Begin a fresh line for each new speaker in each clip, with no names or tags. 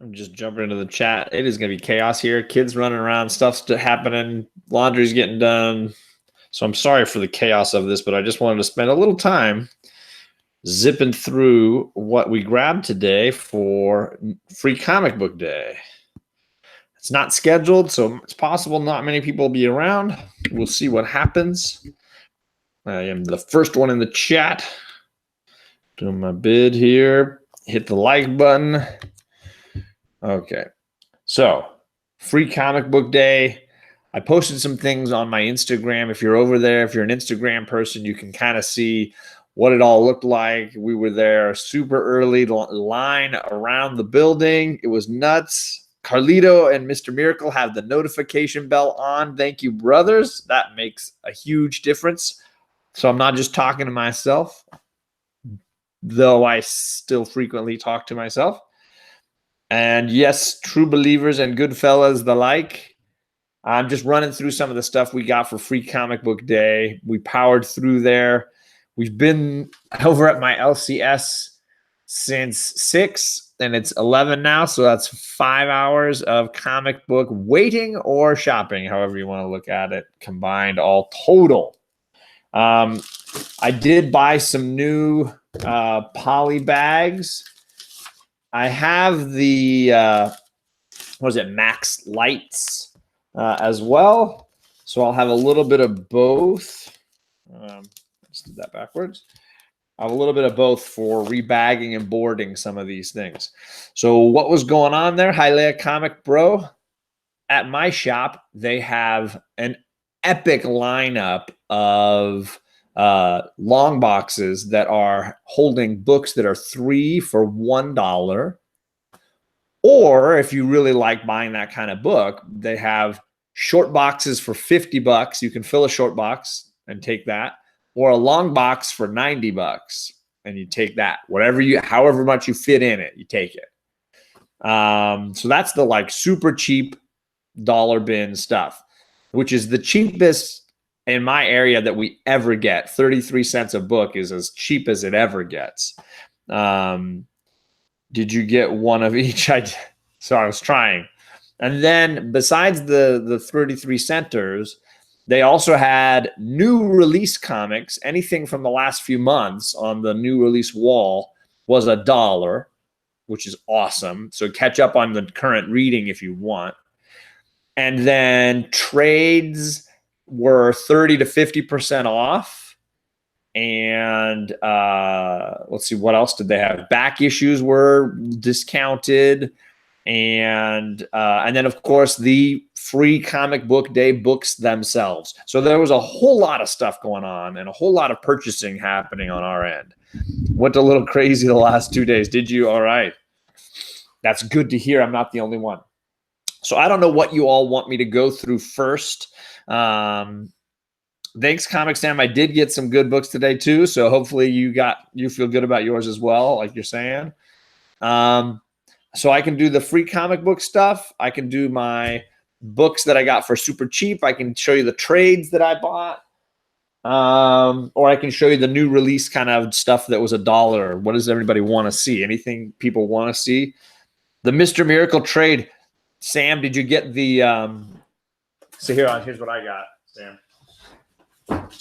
I'm just jumping into the chat. It is going to be chaos here. Kids running around, stuff's happening, laundry's getting done. So I'm sorry for the chaos of this, but I just wanted to spend a little time zipping through what we grabbed today for Free Comic Book Day. It's not scheduled, so it's possible not many people will be around. We'll see what happens. I am the first one in the chat. Doing my bid here. Hit the like button. Okay. So, Free Comic Book Day. I posted some things on my Instagram. If you're over there, if you're an Instagram person, you can kind of see what it all looked like. We were there super early, line around the building. It was nuts. Carlito and Mr. Miracle have the notification bell on. Thank you, brothers. That makes a huge difference. So I'm not just talking to myself, though I still frequently talk to myself. And yes, true believers and good fellas the like. I'm just running through some of the stuff we got for Free Comic Book Day. We powered through there. We've been over at my LCS since 6, and it's 11 now. So that's 5 hours of comic book waiting or shopping, however you want to look at it, combined all total. I did buy some new poly bags. I have the, Max Lights as well. So I'll have a little bit of both. Let's do that backwards. I have a little bit of both for rebagging and boarding some of these things. So what was going on there? Hialeah Comic Bro. At my shop, they have an epic lineup of long boxes that are holding books that are 3 for $1. Or if you really like buying that kind of book, they have short boxes for $50. You can fill a short box and take that, or a long box for $90 and you take that. However much you fit in it, you take it. So that's the like super cheap dollar bin stuff, which is the cheapest in my area that we ever get. 33 cents a book is as cheap as it ever gets. Did you get one of each? So I was trying. And then besides the 33 centers, they also had new release comics. Anything from the last few months on the new release wall was $1, which is awesome. So catch up on the current reading if you want. And then trades were 30 to 50% off. And let's see, what else did they have? Back issues were discounted. And then, of course, the Free Comic Book Day books themselves. So there was a whole lot of stuff going on and a whole lot of purchasing happening on our end. Went a little crazy the last 2 days. Did you? All right. That's good to hear. I'm not the only one. So I don't know what you all want me to go through first. Thanks, Comic Sam. I did get some good books today too. So hopefully you feel good about yours as well, like you're saying. So I can do the free comic book stuff. I can do my books that I got for super cheap. I can show you the trades that I bought. Or I can show you the new release kind of stuff that was $1. What does everybody want to see? Anything people want to see? The Mr. Miracle trade. Sam, did you get the so here's what I got, Sam.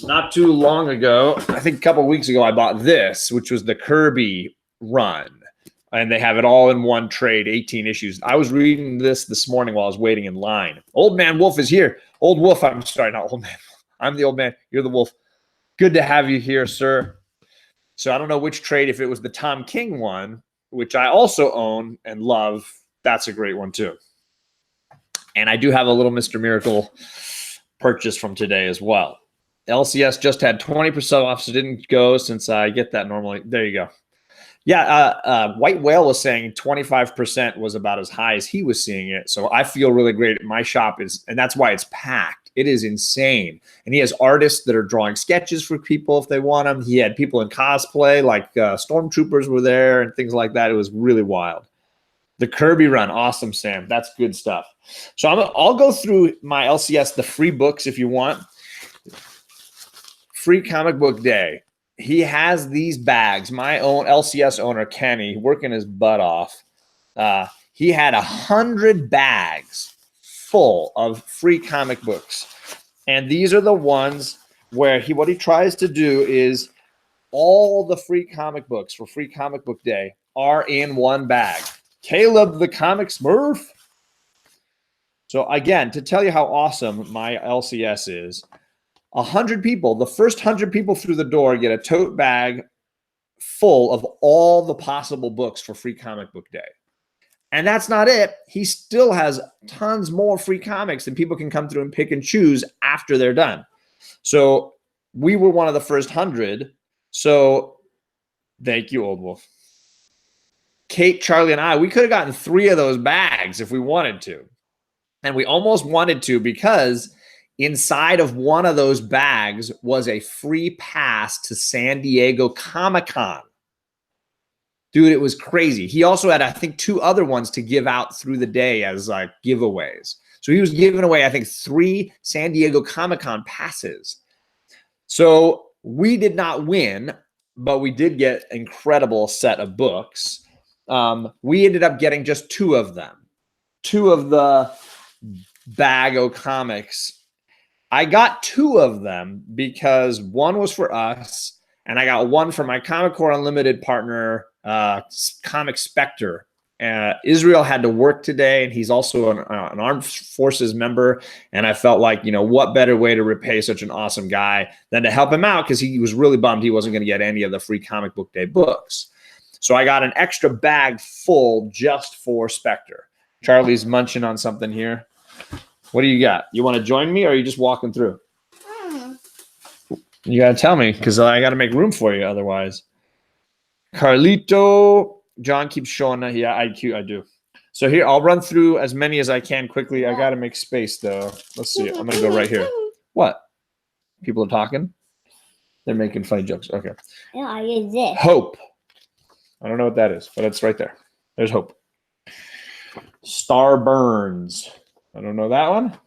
Not too long ago, I think a couple of weeks ago, I bought this, which was the Kirby run. And they have it all in one trade, 18 issues. I was reading this morning while I was waiting in line. Old Man Wolf is here. Old Wolf, I'm sorry, not Old Man. I'm the old man. You're the wolf. Good to have you here, sir. So I don't know which trade, if it was the Tom King one, which I also own and love. That's a great one too. And I do have a little Mr. Miracle purchase from today as well. LCS just had 20% off, so didn't go since I get that normally. There you go. Yeah, White Whale was saying 25% was about as high as he was seeing it. So I feel really great. My shop is, and that's why it's packed. It is insane. And he has artists that are drawing sketches for people if they want them. He had people in cosplay, like stormtroopers were there and things like that. It was really wild. The Kirby run, awesome, Sam. That's good stuff. So I'll go through my LCS, the free books if you want. Free Comic Book Day. He has these bags. My own LCS owner, Kenny, working his butt off. he had 100 bags full of free comic books. And these are the ones where what he tries to do is all the free comic books for Free Comic Book Day are in one bag. Caleb the Comic Smurf. So again, to tell you how awesome my LCS is, 100 people, the first 100 people through the door get a tote bag full of all the possible books for Free Comic Book Day. And that's not it. He still has tons more free comics that people can come through and pick and choose after they're done. So we were one of the first 100. So thank you, Old Wolf. Kate, Charlie, and I, we could have gotten 3 of those bags if we wanted to. And we almost wanted to because inside of one of those bags was a free pass to San Diego Comic-Con. Dude, it was crazy. He also had, I think, 2 other ones to give out through the day as like giveaways. So he was giving away, I think, 3 San Diego Comic-Con passes. So we did not win, but we did get an incredible set of books. We ended up getting just 2 of them. 2 of the bag of comics. I got 2 of them because one was for us, and I got one for my Comic Core Unlimited partner, Comic Spectre. Israel had to work today, and he's also an Armed Forces member. And I felt like, what better way to repay such an awesome guy than to help him out, because he was really bummed he wasn't going to get any of the Free Comic Book Day books. So I got an extra bag full just for Spectre. Charlie's munching on something here. What do you got? You want to join me, or are you just walking through? You got to tell me, because I got to make room for you otherwise. Carlito. John keeps showing that. Yeah, I do. So here, I'll run through as many as I can quickly. I got to make space, though. Let's see. I'm going to go right here. What? People are talking? They're making funny jokes. Okay.
No, I use this.
Hope. I don't know what that is, but it's right there. There's Hope. Star Burns. I don't know that one.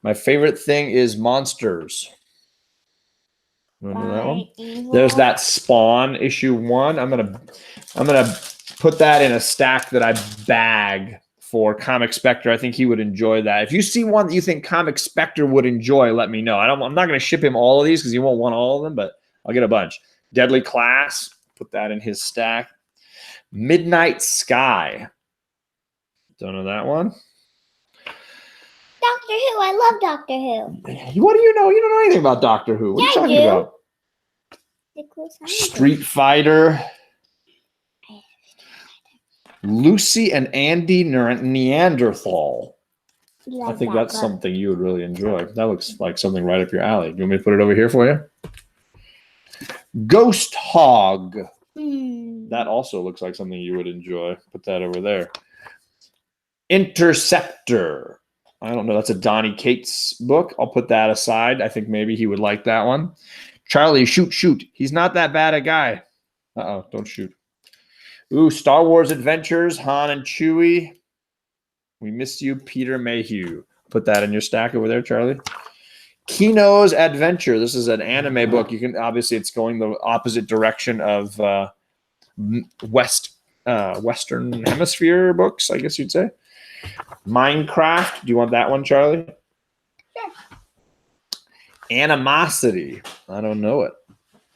My favorite thing is Monsters. You know that one? There's that Spawn issue 1. I'm gonna put that in a stack that I bag for Comic Spectre. I think he would enjoy that. If you see one that you think Comic Spectre would enjoy, let me know. I'm not gonna ship him all of these because he won't want all of them, but I'll get a bunch. Deadly Class. Put that in his stack. Midnight Sky. Don't know that one.
Doctor Who. I love Doctor Who.
What do you know? You don't know anything about Doctor Who. What are you talking about? Street Fighter. Lucy and Andy Neanderthal. I think that's something you would really enjoy. That looks like something right up your alley. You want me to put it over here for you? Ghost Hog. That also looks like something you would enjoy. Put that over there. Interceptor. I don't know. That's a Donnie Cates book. I'll put that aside. I think maybe he would like that one. Charlie, shoot. He's not that bad a guy. Uh-oh, don't shoot. Ooh, Star Wars Adventures, Han and Chewie. We miss you, Peter Mayhew. Put that in your stack over there, Charlie. Kino's Adventure. This is an anime book. You can obviously it's going the opposite direction of Western Hemisphere books, I guess you'd say. Minecraft. Do you want that one, Charlie?
Sure.
Animosity. I don't know it.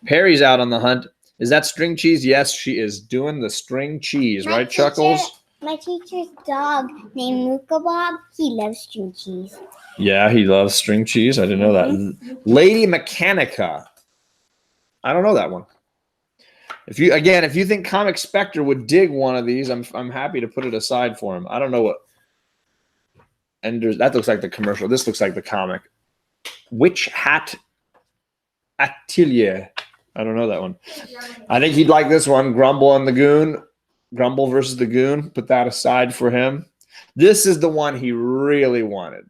Perry's out on the hunt. Is that string cheese? Yes, she is doing the string cheese, right, Chuckles?
My teacher's dog named Luca Bob, he loves string cheese.
Yeah, he loves string cheese. I didn't know that. Lady Mechanica. I don't know that one. If you think Comic Spectre would dig one of these, I'm happy to put it aside for him. I don't know what. And that looks like the commercial. This looks like the comic. Witch Hat Atelier. I don't know that one. I think he'd like this one. Grumble and the Goon. Grumble versus the Goon. Put that aside for him. This is the one he really wanted.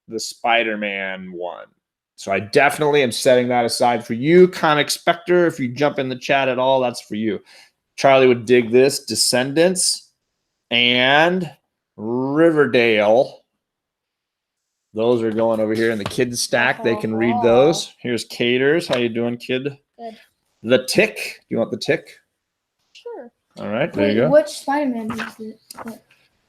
The Spider-Man one. So I definitely am setting that aside for you. Comic Spectre, if you jump in the chat at all, that's for you. Charlie would dig this. Descendants and Riverdale. Those are going over here in the kids stack. They can read those. Here's Caters. How you doing, kid?
Good.
The Tick. You want the Tick?
Sure.
All right, there you go.
Which Spider-Man is it?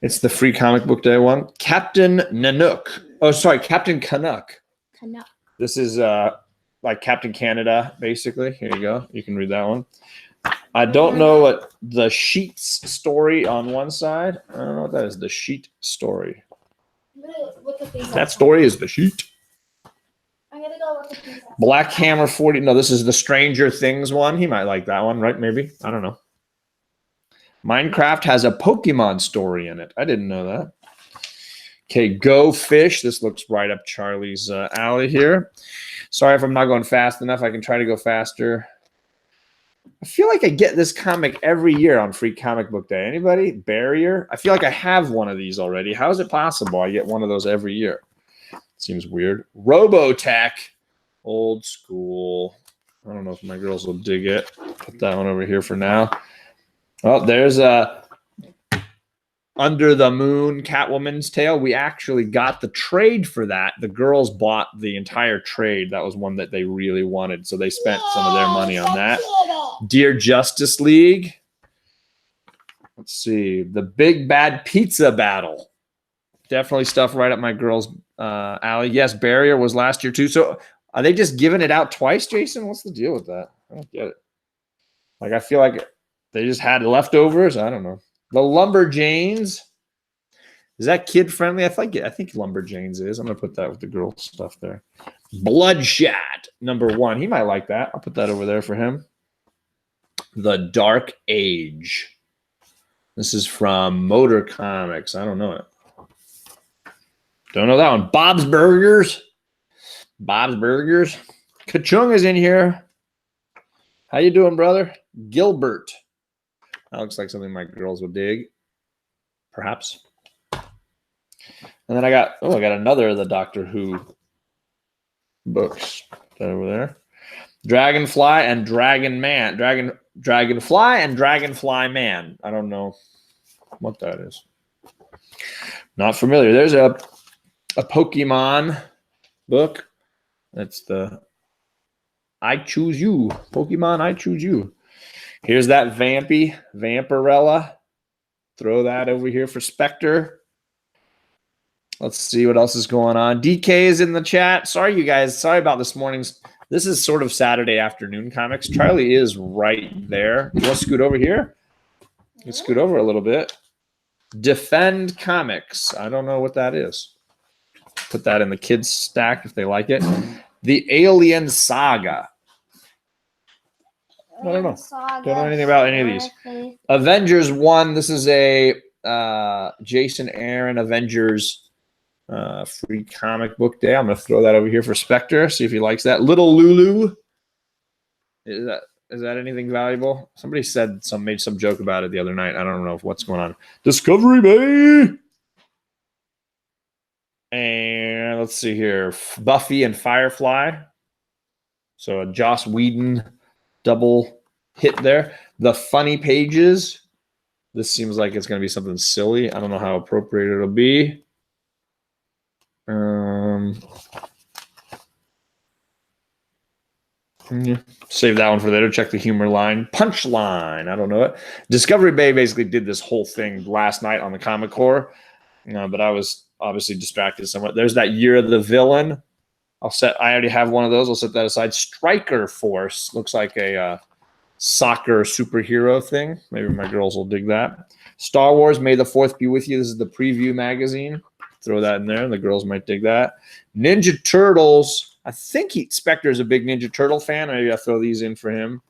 It's the free comic book day one. Captain Nanook. Oh, sorry, Captain Canuck.
Canuck.
This is like Captain Canada, basically. Here you go. You can read that one. I don't know what the Sheets story on one side. I don't know what that is. The Sheet story. That story is the Sheet.
I'm gonna go with the princess.
Black Hammer 40. No, this is the Stranger Things one. He might like that one, right? Maybe. I don't know. Minecraft has a Pokemon story in it. I didn't know that. Okay, Go Fish. This looks right up Charlie's alley here. Sorry if I'm not going fast enough. I can try to go faster. I feel like I get this comic every year on Free Comic Book Day. Anybody? Barrier? I feel like I have one of these already. How is it possible I get one of those every year? Seems weird. Robotech. Old school. I don't know if my girls will dig it. Put that one over here for now. Well, there's a Under the Moon Catwoman's Tale. We actually got the trade for that. The girls bought the entire trade. That was one that they really wanted, so they spent some of their money on that. Dear Justice League. Let's see. The Big Bad Pizza Battle. Definitely stuff right up my girls' alley. Yes, Barrier was last year too. So are they just giving it out twice, Jason? What's the deal with that? I don't get it. Like, I feel like they just had leftovers. I don't know. The Lumberjanes. Is that kid friendly? I think Lumberjanes is. I'm gonna put that with the girl stuff there. Bloodshot #1. He might like that. I'll put that over there for him. The Dark Age. This is from Motor Comics. I don't know it. Don't know that one. Bob's Burgers. Bob's Burgers. Kachung is in here. How you doing, brother? Gilbert. That looks like something my girls would dig. Perhaps. And then I got another of the Doctor Who books over there. Dragonfly and Dragon Man. Dragonfly and Dragonfly Man. I don't know what that is. Not familiar. There's a Pokemon book. That's the I Choose You. Pokemon, I Choose You. Here's that Vampirella. Throw that over here for Spectre. Let's see what else is going on. DK is in the chat. Sorry, you guys. Sorry about this morning's. This is sort of Saturday afternoon comics. Charlie is right there. You want to scoot over here? You scoot over a little bit. Defend Comics. I don't know what that is. Put that in the kids' stack if they like it. The Alien Saga. I don't know. Don't know anything about any of these. Avengers 1. This is a Jason Aaron Avengers free comic book day. I'm going to throw that over here for Spectre. See if he likes that. Little Lulu. Is that anything valuable? Somebody made some joke about it the other night. I don't know what's going on. Discovery Bay. And let's see here. Buffy and Firefly. So a Joss Whedon double hit there. The Funny Pages. This seems like it's going to be something silly. I don't know how appropriate it'll be. Save that one for later. Check the humor line. Punchline. I don't know it. Discovery Bay basically did this whole thing last night on the Comic Core, but I was obviously distracted somewhat. There's that Year of the Villain. I already have one of those. I'll set that aside. Striker Force looks like a soccer superhero thing. Maybe my girls will dig that. Star Wars, May the 4th be with you. This is the preview magazine. Throw that in there, and the girls might dig that. Ninja Turtles. I think Spectre is a big Ninja Turtle fan. Maybe I'll throw these in for him.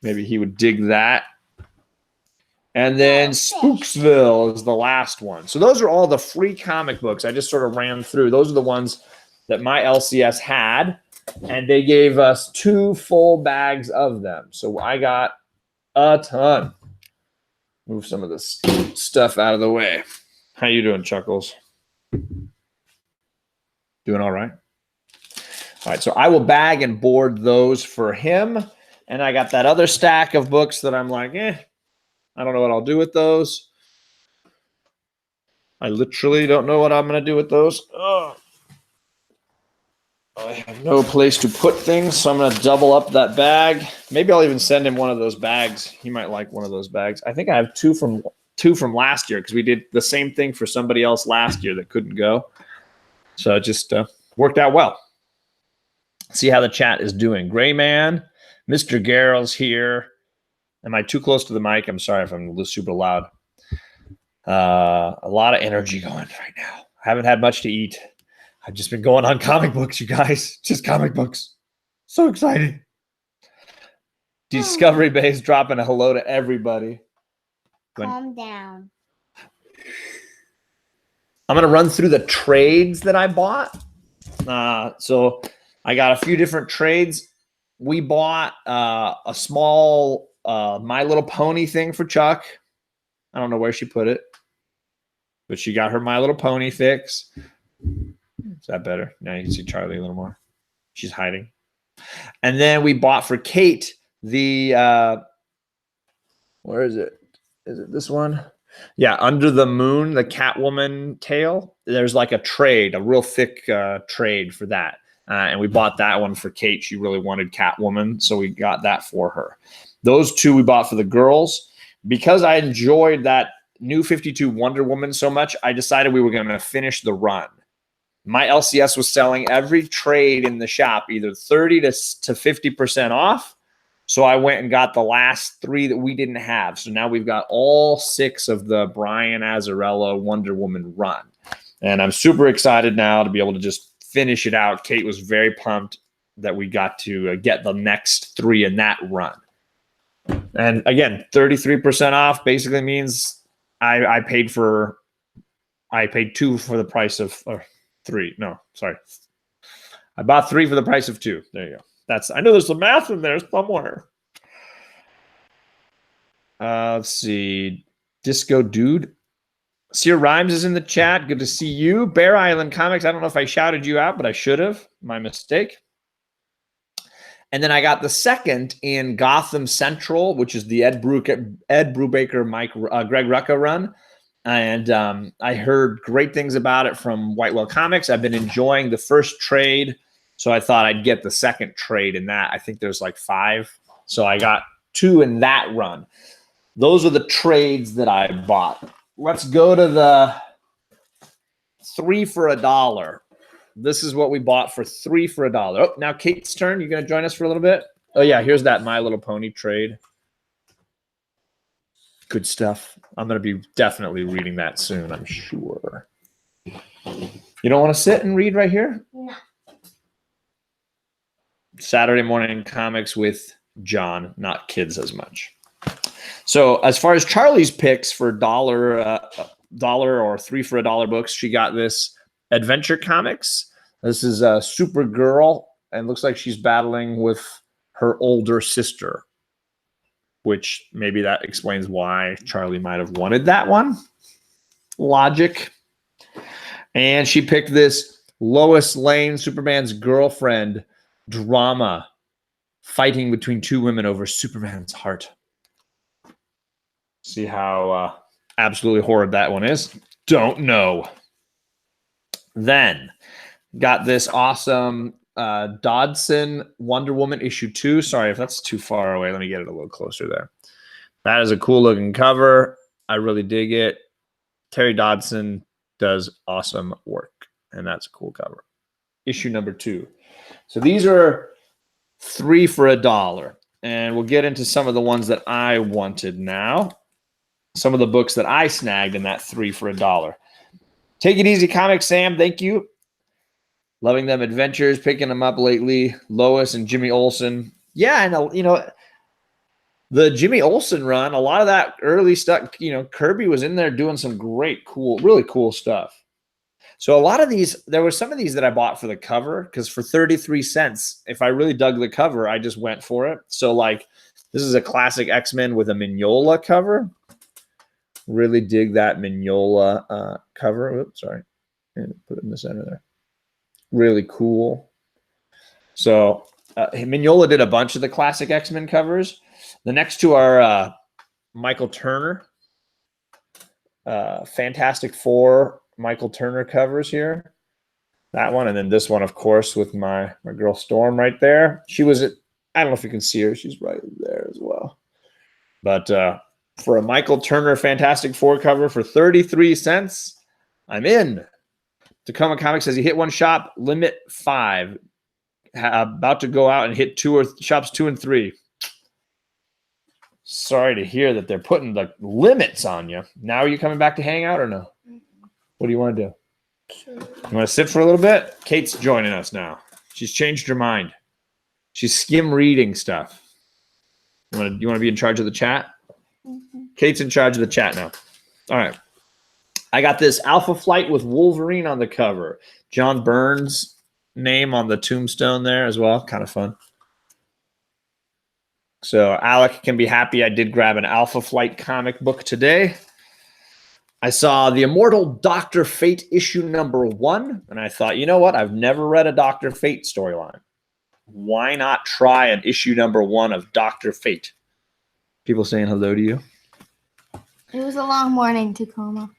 Maybe he would dig that. And then Spooksville is the last one. So those are all the free comic books. I just sort of ran through. Those are the ones that my LCS had, and they gave us 2 full bags of them. So I got a ton. Move some of this stuff out of the way. How you doing, Chuckles? Doing all right? All right, so I will bag and board those for him. And I got that other stack of books that I'm like, I don't know what I'll do with those. I literally don't know what I'm going to do with those. Ugh. I have no place to put things, so I'm going to double up that bag. Maybe I'll even send him one of those bags. He might like one of those bags. I think I have 2 from 2 from last year because we did the same thing for somebody else last year that couldn't go. So it just worked out well. See how the chat is doing. Gray Man, Mr. Garrel's here. Am I too close to the mic? I'm sorry if I'm super loud. A lot of energy going right now. I haven't had much to eat. I've just been going on comic books, you guys. Just comic books. So excited. Discovery Bay's dropping a hello to everybody.
Calm down.
I'm going to run through the trades that I bought. So I got a few different trades. We bought a small My Little Pony thing for Chuck. I don't know where she put it, but she got her My Little Pony fix. Is that better? Now you can see Charlie a little more. She's hiding. And then we bought for Kate the where is it? Is it this one? Yeah, Under the Moon, the Catwoman tail. There's like a trade, a real thick trade for that. And we bought that one for Kate. She really wanted Catwoman, so we got that for her. Those 2 we bought for the girls. Because I enjoyed that New 52 Wonder Woman so much, I decided we were going to finish the run. My LCS was selling every trade in the shop, either 30 to 50% off. So I went and got the last 3 that we didn't have. So now we've got all 6 of the Brian Azzarello Wonder Woman run. And I'm super excited now to be able to just finish it out. Kate was very pumped that we got to get the next 3 in that run. And again, 33% off basically means I paid 2 for the price of 3. No, sorry. I bought 3 for the price of 2. There you go. I know there's some math in there somewhere. Let's see. Disco Dude. Sear Rhymes is in the chat. Good to see you. Bear Island Comics. I don't know if I shouted you out, but I should have. My mistake. And then I got the second in Gotham Central, which is the Ed Brubaker, Greg Rucka run. And I heard great things about it from Whitewell Comics. I've been enjoying the first trade. So I thought I'd get the second trade in that. I think there's like 5. So I got 2 in that run. Those are the trades that I bought. Let's go to the 3 for $1. This is what we bought for 3 for $1. Oh, now Kate's turn. You going to join us for a little bit? Oh, yeah. Here's that My Little Pony trade. Good stuff. I'm going to be definitely reading that soon, I'm sure. You don't want to sit and read right here?
No.
Saturday morning comics with John, not kids as much. So as far as Charlie's picks for dollar or 3 for $1 books, she got this Adventure Comics. This is a Supergirl, and looks like she's battling with her older sister, which maybe that explains why Charlie might have wanted that one. Logic. And she picked this Lois Lane, Superman's girlfriend, drama, fighting between 2 women over Superman's heart. See how absolutely horrid that one is? Don't know. Then got this awesome Dodson Wonder Woman issue 2. Sorry if that's too far away. Let me get it a little closer there. That is a cool looking cover. I really dig it. Terry Dodson does awesome work, and that's a cool cover. Issue number 2. So these are 3 for $1, and we'll get into some of the ones that I wanted now. Some of the books that I snagged in that 3 for $1. Take It Easy Comics, Sam. Thank you. Loving them adventures, picking them up lately. Lois and Jimmy Olsen. Yeah, and you know, the Jimmy Olsen run, a lot of that early stuff, you know, Kirby was in there doing some great, cool, really cool stuff. So a lot of these, there were some of these that I bought for the cover because for 33 cents, if I really dug the cover, I just went for it. So like, this is a classic X-Men with a Mignola cover. Really dig that Mignola cover. Oops, sorry. Put it in the center there. Really cool. So Mignola did a bunch of the classic X-Men covers. The next 2 are Michael Turner. Fantastic Four Michael Turner covers here. That one, and then this one, of course, with my girl Storm right there. She was at, I don't know if you can see her. She's right there as well. But for a Michael Turner Fantastic Four cover for 33 cents. I'm in. Tacoma Comics says he hit one shop, limit 5. About to go out and hit shops 2 and 3. Sorry to hear that they're putting the limits on you. Now are you coming back to hang out or no? What do you want to do?
Sure.
You want to sit for a little bit? Kate's joining us now. She's changed her mind. She's skim reading stuff. You want to be in charge of the chat?
Mm-hmm.
Kate's in charge of the chat now. All right. I got this Alpha Flight with Wolverine on the cover. John Burns' name on the tombstone there as well. Kind of fun. So Alec can be happy I did grab an Alpha Flight comic book today. I saw the Immortal Dr. Fate issue number 1, and I thought, you know what? I've never read a Dr. Fate storyline. Why not try an issue number 1 of Dr. Fate? People saying hello to you?
It was a long morning, Tacoma.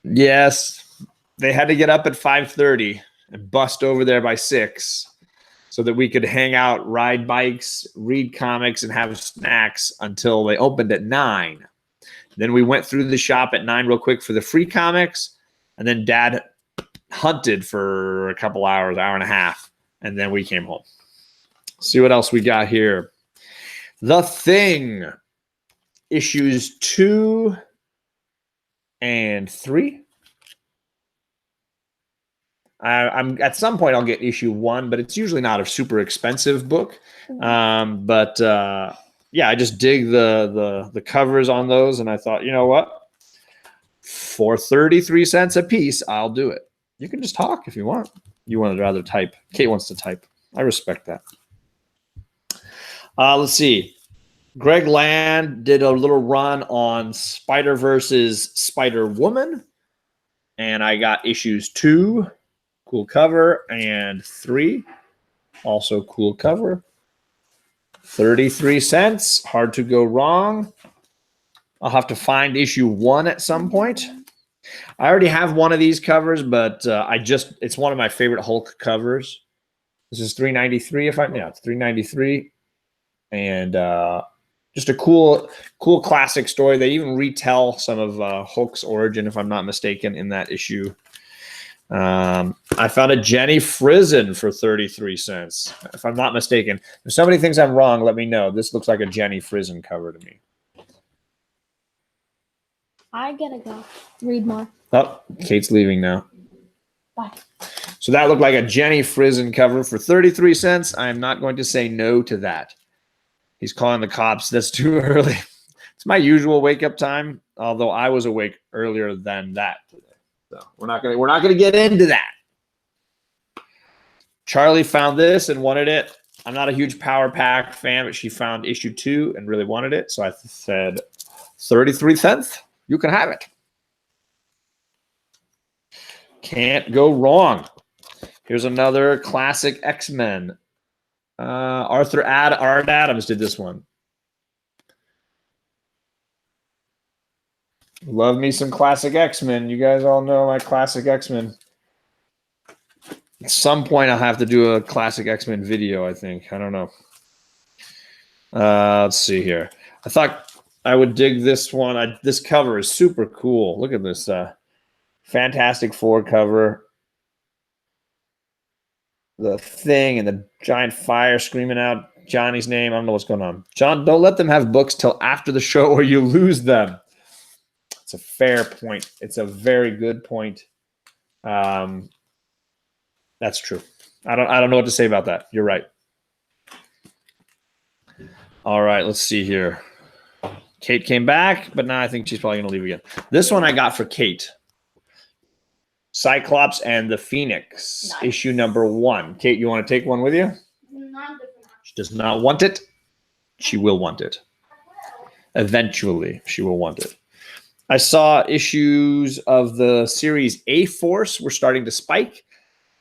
Yes. They had to get up at 5:30 and bust over there by 6 so that we could hang out, ride bikes, read comics, and have snacks until they opened at 9. Then we went through the shop at 9 real quick for the free comics, and then Dad hunted for a couple hours, hour and a half, and then we came home. See what else we got here. The Thing, issues 2 and 3. I'm at some point I'll get issue 1, but it's usually not a super expensive book. Yeah, I just dig the covers on those, and I thought, you know what? For 33 cents a piece, I'll do it. You can just talk if you want. You want to rather type. Kate wants to type. I respect that. Let's see. Greg Land did a little run on Spider-Verse's Spider-Woman, and I got issues 2. Cool cover, and 3, also cool cover. 33 cents, hard to go wrong. I'll have to find issue 1 at some point. I already have one of these covers, but it's one of my favorite Hulk covers. This is $3.93 it's $3.93, and just a cool classic story. They even retell some of Hulk's origin, if I'm not mistaken, in that issue. I found a Jenny Frizen for 33 cents. If I'm not mistaken. If somebody thinks I'm wrong, let me know. This looks like a Jenny Frizen cover to me.
I gotta go read more.
Oh, Kate's leaving now.
Bye.
So that looked like a Jenny Frizen cover for 33 cents. I am not going to say no to that. He's calling the cops. That's too early. It's my usual wake-up time, although I was awake earlier than that today. So we're not gonna get into that. Charlie found this and wanted it. I'm not a huge Power Pack fan, but she found issue 2 and really wanted it. So I said, 33 cents, you can have it. Can't go wrong. Here's another classic X-Men. Art Adams did this one. Love me some classic X-Men. You guys all know my classic X-Men. At some point, I'll have to do a classic X-Men video, I think. I don't know. Let's see here. I thought I would dig this one. This cover is super cool. Look at this Fantastic Four cover. The Thing and the giant fire screaming out Johnny's name. I don't know what's going on. John, don't let them have books till after the show or you lose them. It's a fair point. It's a very good point. That's true. I don't know what to say about that. You're right. All right, let's see here. Kate came back, but now I think she's probably going to leave again. This one I got for Kate. Cyclops and the Phoenix, nice. Issue number 1. Kate, you want to take one with you? She does not want it. She will want it. Eventually, she will want it. I saw issues of the series A-Force were starting to spike.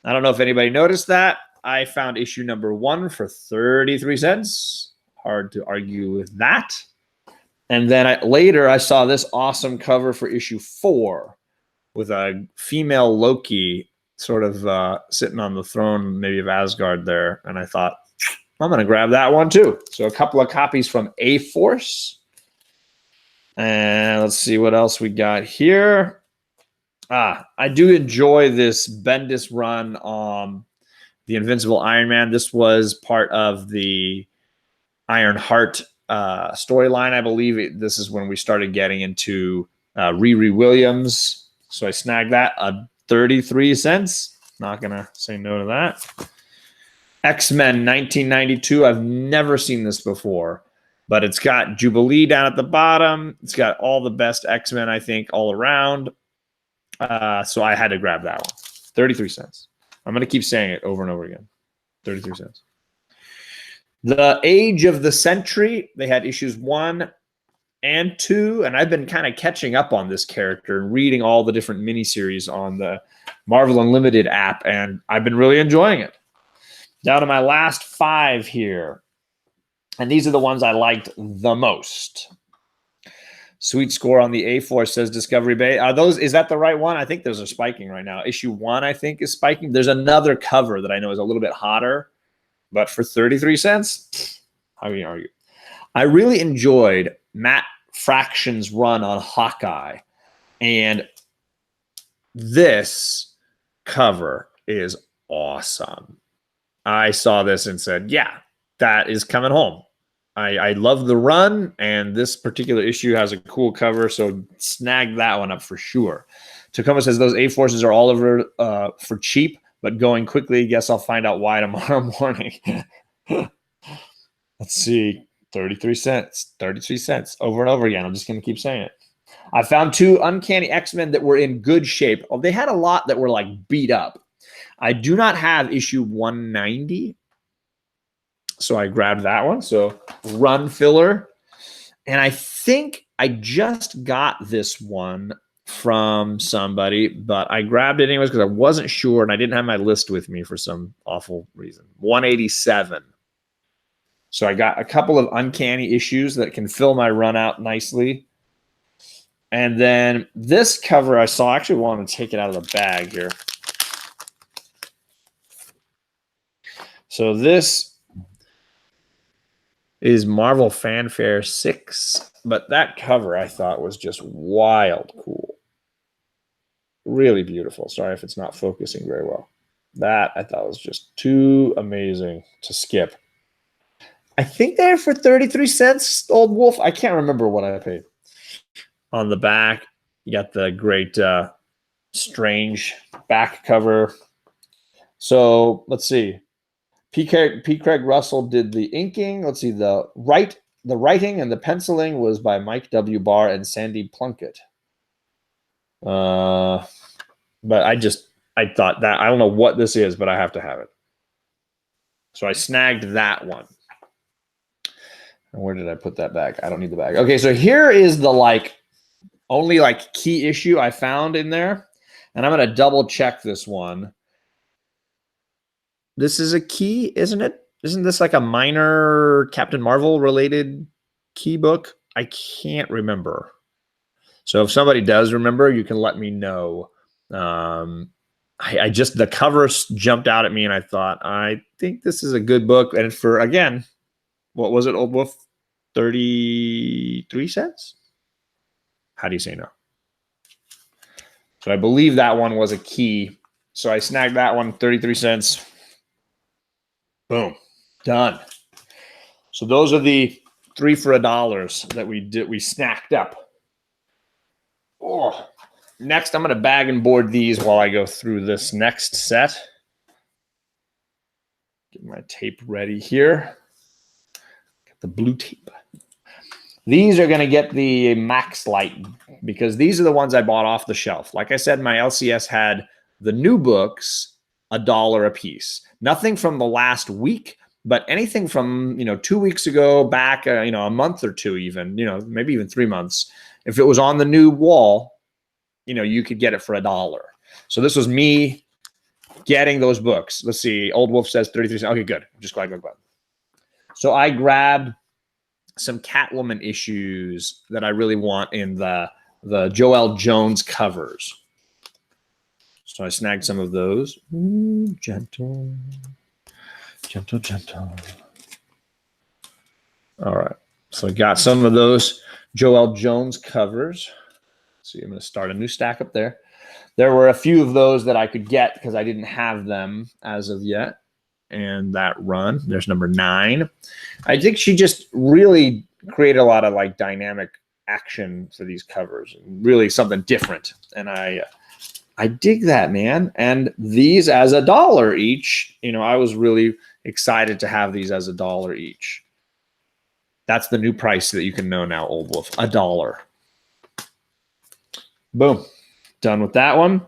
I don't know if anybody noticed that. I found issue number 1 for 33 cents. Hard to argue with that. And then later I saw this awesome cover for issue 4 with a female Loki sort of sitting on the throne, maybe of Asgard there. And I thought, I'm going to grab that one too. So a couple of copies from A-Force. And let's see what else we got here. I do enjoy this Bendis run on the Invincible Iron Man. This was part of the Iron Heart storyline, I believe. This is when we started getting into Riri Williams. So I snagged that, 33 cents. Not going to say no to that. X-Men 1992. I've never seen this before, but it's got Jubilee down at the bottom. It's got all the best X-Men, I think, all around. So I had to grab that one. 33 cents. I'm going to keep saying it over and over again. 33 cents. The Age of the Sentry. They had issues 1 and 2, and I've been kind of catching up on this character and reading all the different miniseries on the Marvel Unlimited app, and I've been really enjoying it. Down to my last 5 here, and these are the ones I liked the most. Sweet score on the A4 says Discovery Bay. Is that the right one? I think those are spiking right now. Issue 1, I think, is spiking. There's another cover that I know is a little bit hotter, but for 33 cents, how can you argue? I really enjoyed Matt Fraction's run on Hawkeye, and this cover is awesome. I saw this and said, yeah, that is coming home. I love the run, and this particular issue has a cool cover, so snag that one up for sure. Tacoma says those A-Forces are all over for cheap, but going quickly. Guess I'll find out why tomorrow morning. Let's see. 33 cents. 33 cents. Over and over again. I'm just going to keep saying it. I found 2 Uncanny X-Men that were in good shape. Oh, they had a lot that were like beat up. I do not have issue 190. So I grabbed that one. So run filler. And I think I just got this one from somebody, but I grabbed it anyways because I wasn't sure and I didn't have my list with me for some awful reason. 187. So I got a couple of Uncanny issues that can fill my run out nicely. And then this cover I saw, I actually want to take it out of the bag here. So this is Marvel Fanfare 6, but that cover I thought was just wild cool. Really beautiful. Sorry if it's not focusing very well. That I thought was just too amazing to skip. I think they're for 33 cents, Old Wolf. I can't remember what I paid. On the back, you got the great Strange back cover. So let's see. P. Craig Russell did the inking. Let's see. The writing and the penciling was by Mike W. Barr and Sandy Plunkett. But I thought that, I don't know what this is, but I have to have it. So I snagged that one. And where did I put that bag? I don't need the bag. Okay, so here is the only key issue I found in there. And I'm going to double check this one. This is a key, isn't it? Isn't this like a minor Captain Marvel related key book? I can't remember. So if somebody does remember, you can let me know. The cover jumped out at me and I thought, I think this is a good book. And for, again, what was it, Old Wolf? 33 cents? How do you say no? So I believe that one was a key. So I snagged that one, 33 cents. Boom. Done. So those are the 3 for $1 that we snacked up. Oh. Next, I'm going to bag and board these while I go through this next set. Get my tape ready here. Get the blue tape. These are going to get the Max Light because these are the ones I bought off the shelf. Like I said, my LCS had the new books $1 a piece. Nothing from the last week, but anything from 2 weeks ago back, a month or two, even maybe even 3 months. If it was on the new wall, you could get it for $1. So this was me getting those books. Let's see. Old Wolf says 33 cents. Okay, good. I'm just glad. So I grabbed some Catwoman issues that I really want in the Joelle Jones covers. So I snagged some of those. Ooh, gentle. Gentle, gentle. All right. So I got some of those. Joel Jones covers. See, I'm going to start a new stack up there. There were a few of those that I could get because I didn't have them as of yet. And that run, there's number 9. I think she just really created a lot of like dynamic action for these covers, really something different. And I dig that, man. And these as $1 each, you know, I was really excited to have these as $1 each. That's the new price that you can know now, Old Wolf, $1. Boom. Done with that one.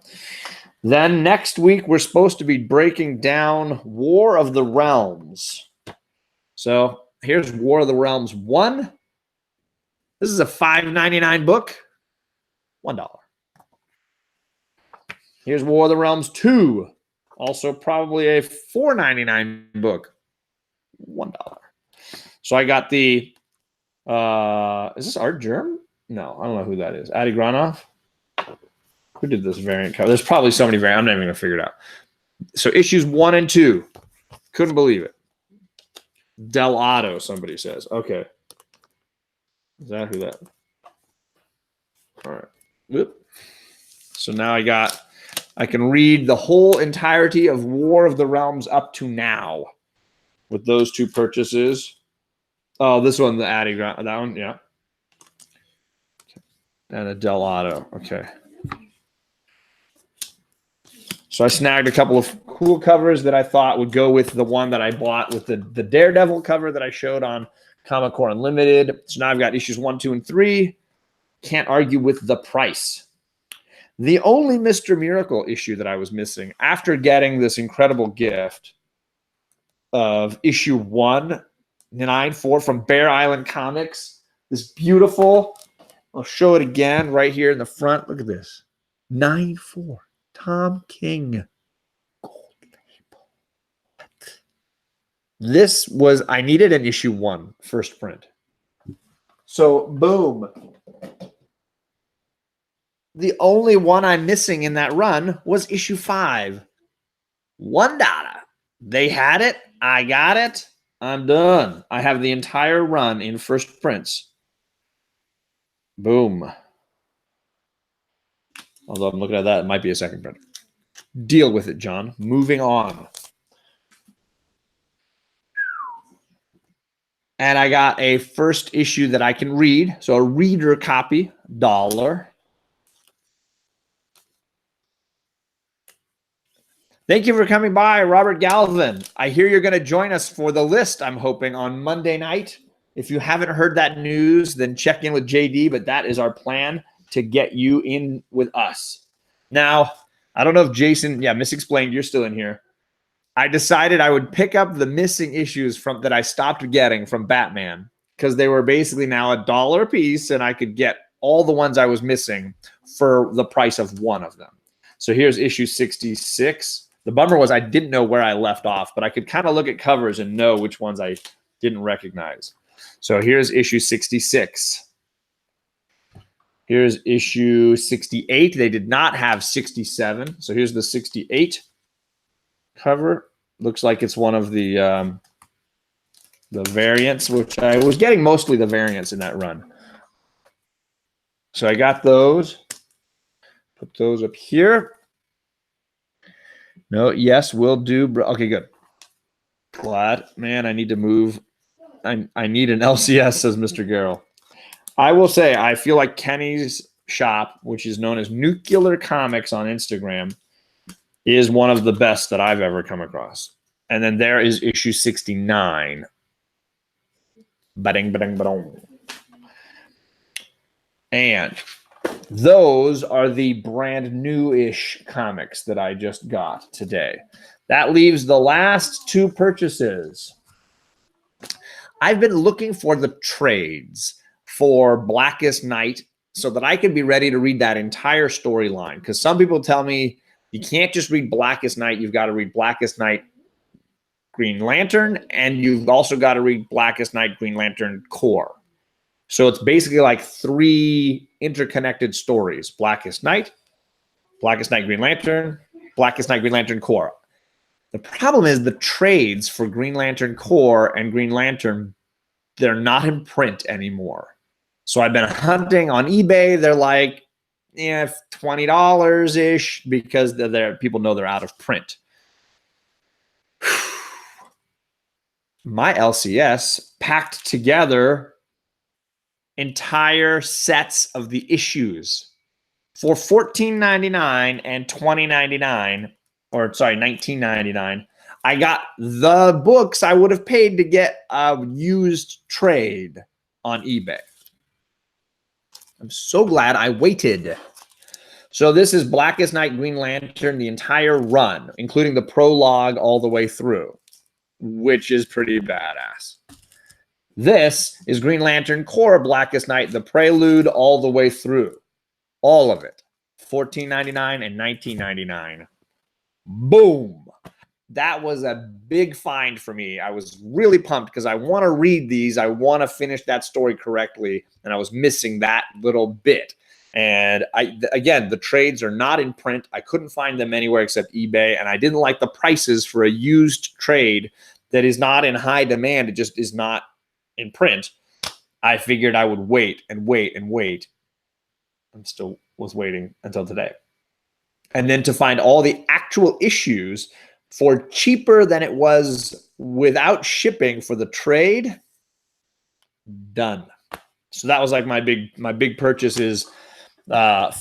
Then next week, we're supposed to be breaking down War of the Realms. So here's War of the Realms 1. This is a $5.99 book, $1. Here's War of the Realms 2. Also probably a $4.99 book, $1. So I got the, is this Art Germ? No, I don't know who that is. Adi Granov? Who did this variant cover? There's probably so many variants. I'm not even going to figure it out. So issues 1 and 2. Couldn't believe it. Del Otto, somebody says. Okay. Is that who that? All right. Whoop. So now I can read the whole entirety of War of the Realms up to now with those 2 purchases. Oh, this one, the Adi Grant, that one, yeah. And a Del Otto. Okay. So I snagged a couple of cool covers that I thought would go with the one that I bought with the Daredevil cover that I showed on Comic Core Unlimited. So now I've got issues 1, 2, and 3. Can't argue with the price. The only Mr. Miracle issue that I was missing after getting this incredible gift of issue 194 from Bear Island Comics, this beautiful, I'll show it again right here in the front. Look at this. 9-4. Tom King. Gold label. This was, I needed an issue 1 first print. So, boom. The only one I'm missing in that run was issue 5. $1. They had it. I got it. I'm done. I have the entire run in first prints. Boom. Although I'm looking at that, it might be a second print. Deal with it, John. Moving on. And I got a first issue that I can read. So a reader copy, $1. Thank you for coming by, Robert Galvin. I hear you're going to join us for the list, I'm hoping, on Monday night. If you haven't heard that news, then check in with JD, but that is our plan to get you in with us. Now, I don't know if Jason, misexplained, you're still in here. I decided I would pick up the missing issues that I stopped getting from Batman because they were basically now $1 a piece, and I could get all the ones I was missing for the price of one of them. So here's issue 66. The bummer was I didn't know where I left off, but I could kind of look at covers and know which ones I didn't recognize. So here's issue 66. Here's issue 68. They did not have 67. So here's the 68 cover. Looks like it's one of the variants, which I was getting mostly the variants in that run. So I got those. Put those up here. No, yes, will do. Okay, good. Glad. Man, I need to move. I need an LCS, says Mr. Garrell. I will say, I feel like Kenny's shop, which is known as Nuclear Comics on Instagram, is one of the best that I've ever come across. And then there is issue 69. Ba-ding, ba-ding, ba-dong. And those are the brand new-ish comics that I just got today. That leaves the last 2 purchases. I've been looking for the trades for Blackest Night so that I can be ready to read that entire storyline. Because some people tell me you can't just read Blackest Night. You've got to read Blackest Night Green Lantern, and you've also got to read Blackest Night Green Lantern Core. So it's basically like 3 interconnected stories. Blackest Night Green Lantern, Blackest Night Green Lantern Core. The problem is the trades for Green Lantern Core and Green Lantern, they're not in print anymore. So I've been hunting on eBay. They're like, yeah, $20 ish because people know they're out of print. My LCS packed together entire sets of the issues for $14.99 and $20.99, or sorry, $19.99. I got the books I would have paid to get a used trade on eBay. I'm so glad I waited. So this is Blackest Night Green Lantern, the entire run, including the prologue all the way through, which is pretty badass. This is Green Lantern Corps Blackest Night, the prelude all the way through. All of it. $14.99 and $19.99. Boom. That was a big find for me. I was really pumped because I want to read these. I want to finish that story correctly, and I was missing that little bit. And again, the trades are not in print. I couldn't find them anywhere except eBay, and I didn't like the prices for a used trade that is not in high demand. It just is not in print. I figured I would wait and wait and wait. I'm still was waiting until today. And then to find all the actual issues for cheaper than it was without shipping for the trade, done. So that was like my big purchases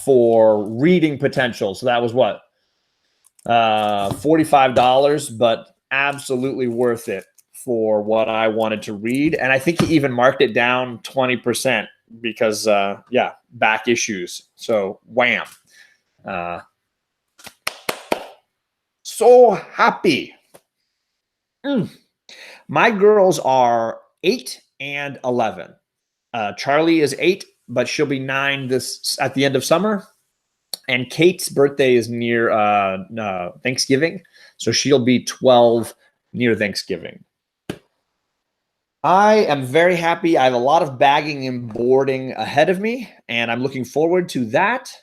for reading potential. So that was what? $45, but absolutely worth it for what I wanted to read. And I think he even marked it down 20% because, yeah, back issues. So wham. So happy. My girls are 8 and 11. Charlie is 8, but she'll be 9 at the end of summer. And Kate's birthday is near Thanksgiving, so she'll be 12 near Thanksgiving. I am very happy. I have a lot of bagging and boarding ahead of me, and I'm looking forward to that.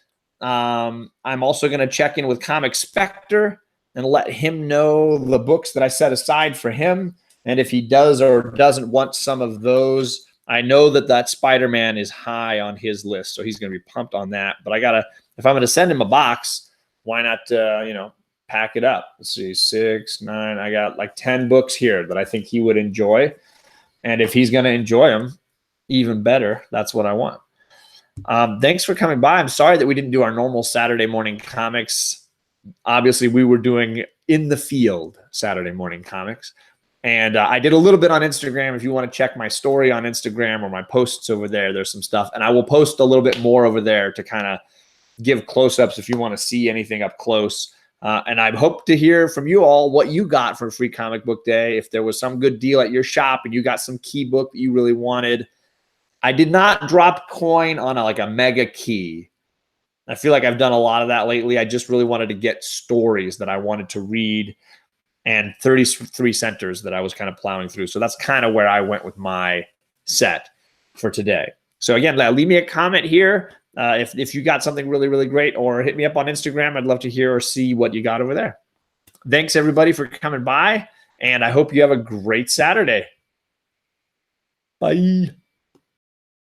I'm also going to check in with Comic Spectre and let him know the books that I set aside for him. And if he does or doesn't want some of those, I know that Spider-Man is high on his list, so he's going to be pumped on that. But if I'm going to send him a box, why not, pack it up? Let's see, 6, 9. I got like 10 books here that I think he would enjoy. And if he's going to enjoy them, even better. That's what I want. Thanks for coming by. I'm sorry that we didn't do our normal Saturday morning comics. Obviously, we were doing in the field Saturday morning comics. And I did a little bit on Instagram. If you want to check my story on Instagram or my posts over there, there's some stuff. And I will post a little bit more over there to kind of give close-ups if you want to see anything up close. And I hope to hear from you all what you got for Free Comic Book Day. If there was some good deal at your shop and you got some key book that you really wanted. I did not drop coin on a mega key. I feel like I've done a lot of that lately. I just really wanted to get stories that I wanted to read and 33 centers that I was kind of plowing through. So that's kind of where I went with my set for today. So again, leave me a comment here if you got something really, really great, or hit me up on Instagram. I'd love to hear or see what you got over there. Thanks, everybody, for coming by, and I hope you have a great Saturday. Bye.